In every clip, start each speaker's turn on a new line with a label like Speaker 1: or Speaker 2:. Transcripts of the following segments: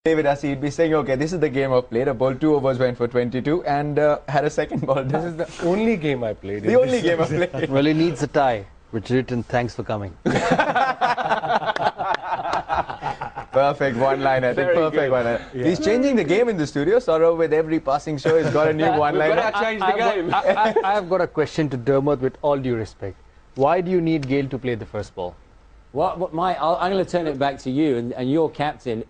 Speaker 1: David Assi, he'd be saying, okay, this is the game I've played. I bowled 2 overs, went for 22, and had a second ball.
Speaker 2: This is the only game I played.
Speaker 1: The only game I've played.
Speaker 3: Well, he needs a tie, which written, thanks for coming.
Speaker 1: Perfect one-liner, I think. Perfect one-liner. Yeah. He's changing the game in the studio. Saurav, with every passing show, he's got a new one-liner.
Speaker 2: We've got to change the game.
Speaker 3: I've got a question to Dermot with all due respect. Why do you need Gale to play the first ball?
Speaker 4: I'm going to turn it back to you, and your captain.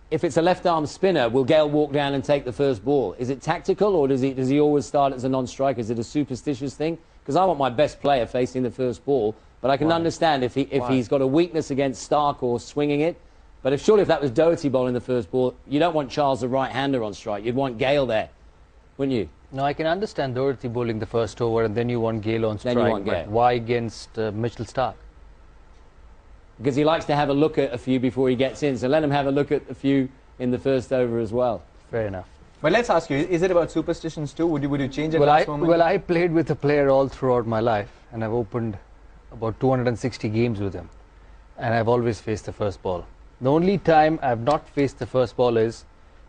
Speaker 4: If it's a left-arm spinner, will Gale walk down and take the first ball? Is it tactical, or does he always start as a non-striker? Is it a superstitious thing? Because I want my best player facing the first ball, but I can understand if he's got a weakness against Stark or swinging it. But surely if that was Doherty bowling the first ball, you don't want Charles the right-hander on strike. You'd want Gale there, wouldn't you?
Speaker 3: No, I can understand Doherty bowling the first over, and then you want Gale on strike.
Speaker 4: Then you want Gale.
Speaker 3: But why against Mitchell Stark?
Speaker 4: Because he likes to have a look at a few before he gets in, so let him have a look at a few in the first over as well.
Speaker 3: Fair enough.
Speaker 1: But let's ask you, is it about superstitions too? Would you change it last moment?
Speaker 3: Well, I played with a player all throughout my life, and I've opened about 260 games with him, and I've always faced the first ball. The only time I've not faced the first ball is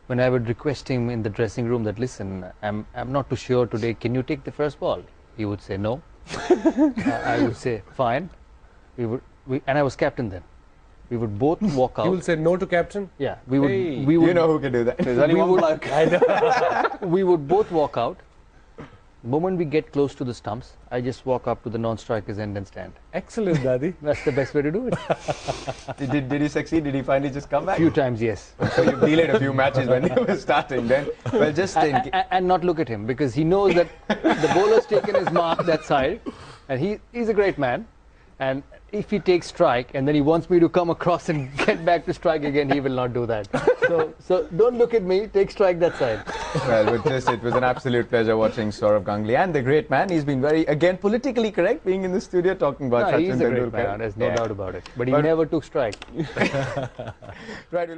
Speaker 3: when I would request him in the dressing room that, listen, I'm not too sure today, can you take the first ball? He would say no. I would say, fine. And I was captain then. We would both walk out.
Speaker 2: You will say no to captain?
Speaker 3: Yeah. We would.
Speaker 1: You know who can do that. There's only one bloke.
Speaker 2: I know.
Speaker 3: We would both walk out. The moment we get close to the stumps, I just walk up to the non-striker's end and stand.
Speaker 2: Excellent, Daddy.
Speaker 3: That's the best way to do it.
Speaker 1: Did he succeed? Did he finally just come back?
Speaker 3: A few times, yes.
Speaker 1: So you delayed a few matches when he was starting then. Well, just
Speaker 3: and not look at him, because he knows that the bowler's taken his mark that side, and he's a great man. And if he takes strike and then he wants me to come across and get back to strike again, he will not do that. So don't look at me, take strike that side.
Speaker 1: Well, it was an absolute pleasure watching Saurav Ganguly, and the great man. He's been very, again, politically correct, being in the studio talking about Sachin.
Speaker 3: He's a great man, there's no doubt about it. But he never took strike.
Speaker 1: Right.